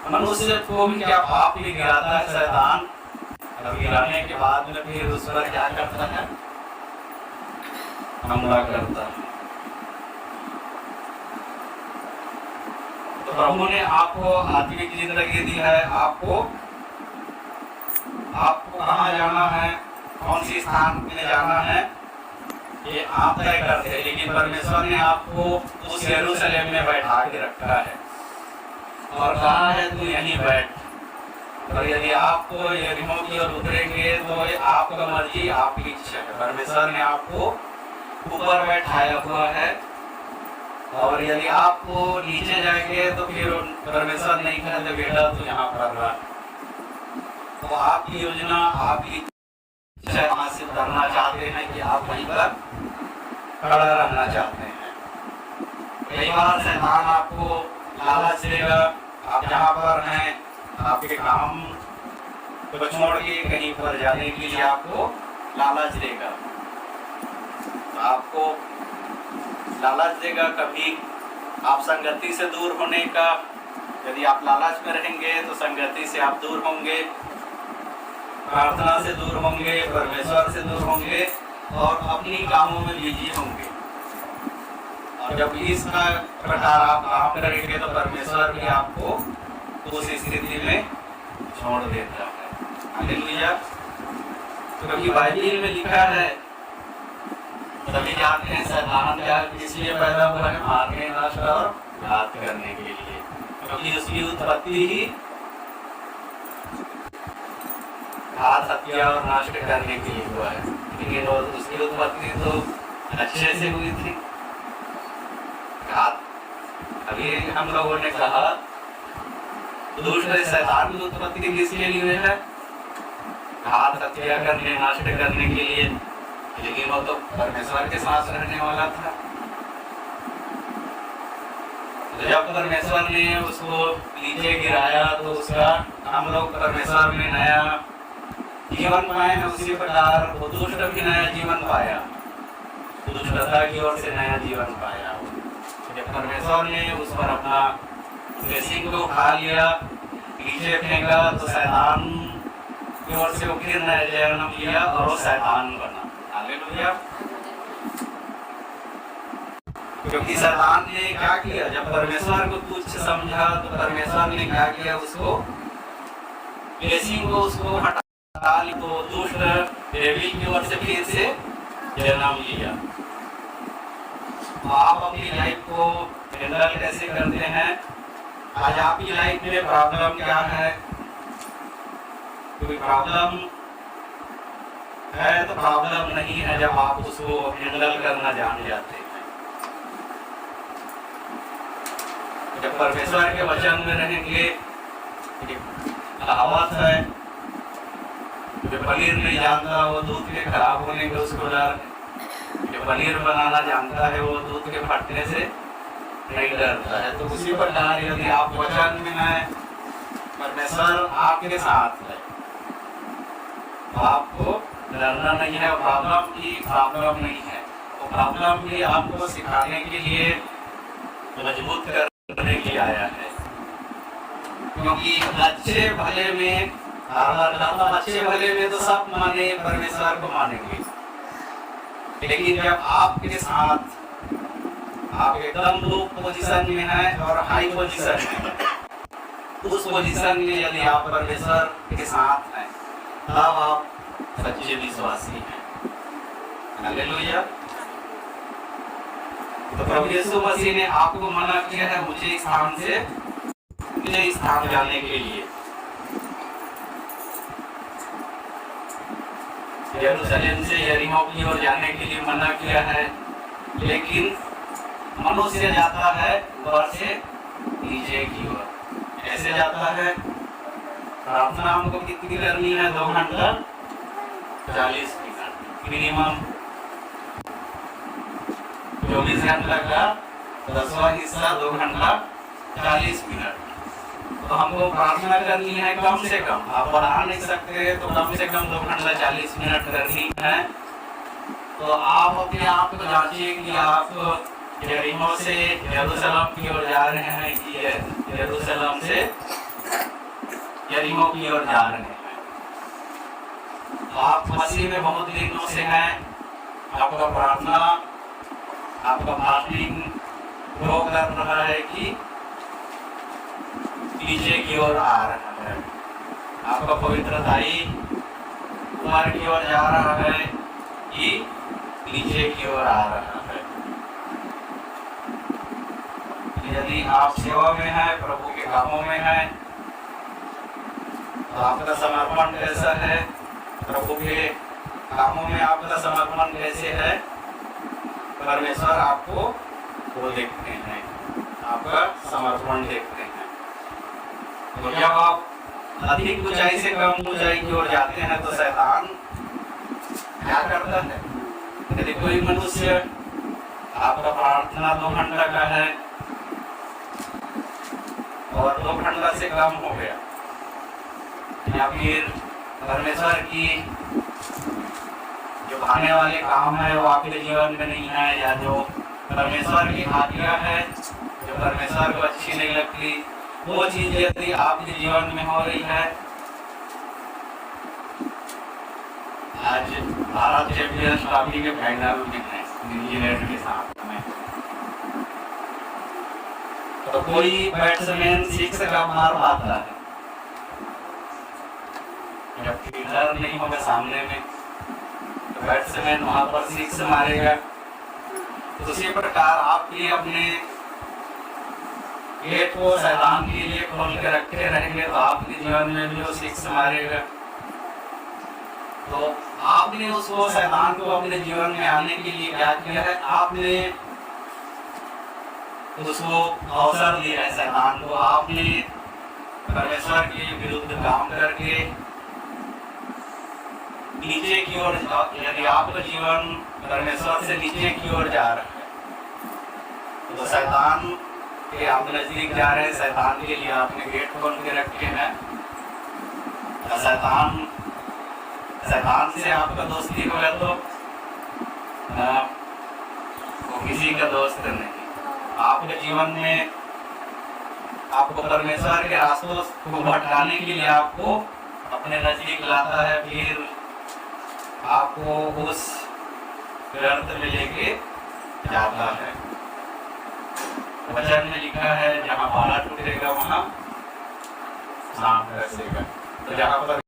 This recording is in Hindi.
मनुष्य को भी क्या पाप भी गिराता है शैतान, और गिराने के बाद में फिर उस पर क्या करता है, हमला करता है। तो प्रभु ने आपको आत्मिक जिंदगी दी है, आपको कहाँ जाना है, कौन सी स्थान में जाना है, ये आप तय करते हैं। लेकिन परमेश्वर ने आपको उस यरूशलेम में बैठा के रखा है और कहा है तू यहीं बैठ। और यदि आपको यरीहो की ओर उतरेंगे तो ये आपका मर्जी, आपकी इच्छा है। परमेश्वर ने आपको ऊपर बैठाया हुआ है, और यदि आपको नीचे जाएंगे तो फिर परमेश्वर नहीं कहते बेटा तू यहाँ पर रह। तो आपकी योजना, आपकी इच्छा हासिल करना चाहते हैं कि आप वहीं पर खड़ा रहना चाहते हैं। कई बार शैतान आपको लालच देगा, आप जहाँ पर हैं आपके काम को छोड़ के कहीं पर जाने के लिए आपको लालच देगा। तो आपको लालच देगा, कभी आप संगति से दूर होने का, यदि आप लालच में रहेंगे तो संगति से आप दूर होंगे, प्रार्थना से दूर होंगे, परमेश्वर से दूर होंगे और अपनी कामों में बिजी होंगे। और जब इस प्रकार आप काम करेंगे तो परमेश्वर भी आपको उस स्थिति में छोड़ देता है। हालेलुया। तो कभी बाइबल में लिखा है, सभी जानते हैं शैतान क्या इसलिए पैदा हुआ है, मारने, नष्ट और घात करने के लिए, क्योंकि उसकी उत्पत्ति ही घात, हत्या और नष्ट करने के लिए हुआ है। लेकिन उसकी उत्पत्ति तो अच्छे से हुई थी। घात, अभी हम लोगों ने कहा दुष्ट शैतान की उत्पत्ति किसके लिए है, घात, हत्या करने, नष्ट करने के लिए। लेकिन वो तो परमेश्वर के साथ रहने वाला था। तो जब परमेश्वर ने उसको नीचे गिराया तो उसका हम लोग परमेश्वर में नया जीवन पाए हैं। उसी प्रकार वो दुष्ट भी नया जीवन पाया, दुष्टता की ओर से नया जीवन पाया। जब परमेश्वर ने उस पर अपना ब्लेसिंग को उठा लिया, नीचे फेंका, तो शैतान की ओर से वो फिर नया जन्म लिया और वो शैतान बना। हालेलुया। क्योंकि शैतान ने क्या किया, जब परमेश्वर को तुच्छ समझा तो परमेश्वर ने क्या किया, उसको ब्लेसिंग को उसको हटा ली। तो दुष्ट डेविल की ओर से फिर से जन्म लिया। आप अपनी लाइफ को हैंडल कैसे करते हैं? आज आपकी लाइफ में प्रॉब्लम क्या है? कोई प्रॉब्लम है तो प्रॉब्लम नहीं है जब आप उसको हैंडल करना जान जाते हैं। जब परमेश्वर के वचन में रहेंगे, कहावत है, जो पनीर नहीं जानता वो दूध के खराब होने का उसको डर, जो पनीर बनाना जानता है वो दूध के फटने से नहीं डरता है। तो उसी प्रकार यदि आप वचन में हैं, परमेश्वर आपके साथ है, तो आपको डरना नहीं है। प्रॉब्लम की प्रॉब्लम नहीं है, वो प्रॉब्लम भी आपको सिखाने के लिए, मजबूत करने के लिए आया है। क्योंकि अच्छे भले में, अच्छे भले में तो सब माने, परमेश्वर को मानेंगे। लेकिन जब आपके साथ आप एकदम लो पोजीशन में हैं और हाई पोजीशन में, उस पोजीशन में यदि आप परमेश्वर के साथ हैं तब आप सच्चे विश्वासी हैं। हालेलुया। तो प्रभु यीशु मसीह ने आपको मना किया है मुझे स्थान से मुझे स्थान जाने के लिए, यरूशलेम से यरीहो की ओर जाने के लिए मना किया है। लेकिन मनुष्य जाता है ऊपर से नीचे की ओर। ऐसे जाता है। प्रार्थना हमको कितनी करनी है? 2 घंटा 40 मिनट मिनिमम। 24 घंटा का 10वां हिस्सा 2 घंटा 40 मिनट। तो हमको प्रार्थना करनी है कम से कम, आप बढ़ा नहीं सकते तो कम से कम 2 घंटा 40 मिनट करनी है। तो आप अपने आप को जांचिए कि आप यरीहो से यरूशलेम की ओर जा रहे हैं कि यरूशलेम से गरीबों की ओर जा रहे हैं। आप मसीह में बहुत दिनों से हैं, आपका प्रार्थना, आपका फास्टिंग ग्रो कर रहा है कि नीचे की ओर आ रहा है, आपका पवित्रताई ऊपर की ओर जा रहा है कि नीचे की ओर आ रहा है। यदि आप सेवा में हैं, प्रभु के कामों में हैं, तो आपका समर्पण कैसा है? प्रभु के कामों में आपका समर्पण कैसे है? परमेश्वर आपको वो देखते हैं, आपका समर्पण देखते हैं। तो जब आप अधिक ऊंचाई से कम ऊंचाई की ओर जाते हैं तो शैतान क्या करता है? यदि कोई मनुष्य आपका प्रार्थना 2 घंटा का है और 2 घंटा से कम हो गया, या फिर परमेश्वर की जो आने वाले काम है वो आपके जीवन में नहीं है, या जो परमेश्वर की आज्ञा है जो परमेश्वर को अच्छी नहीं लगती, वो चीज यदि आपके जीवन में हो रही है। आज भारत चैंपियंस ट्रॉफी के फाइनल में है न्यूजीलैंड के साथ में, तो कोई बैट्समैन 6 का मार पाता है, जब फील्डर नहीं होगा सामने में तो बैट्समैन वहां पर 6 मारेगा। तो उसी प्रकार आप भी अपने गेट को शैतान के लिए खोल के रखे रहेंगे तो आपके जीवन में भी वो 6 मारेगा। तो आपने उसको, शैतान को अपने जीवन में आने के लिए क्या किया है? आपने उसको अवसर दिया है शैतान को। आपने परमेश्वर के विरुद्ध काम करके नीचे की ओर, यदि आपका जीवन परमेश्वर से नीचे की ओर जा रहा है तो शैतान के आप नजदीक जा रहे हैं, शैतान के लिए आपने गेट खोल के रखे हैं। शैतान से आपका दोस्ती होगा तो वो किसी का दोस्त नहीं। आपके जीवन में आपको परमेश्वर के रास्तों को भटकाने के लिए आपको अपने नजदीक लाता है, फिर आपको उस व्यर्थ में लेके जाता है। वचन में लिखा है जहाँ पाला टूटेगा वहाँ सांप रसेगा। तो जहाँ पर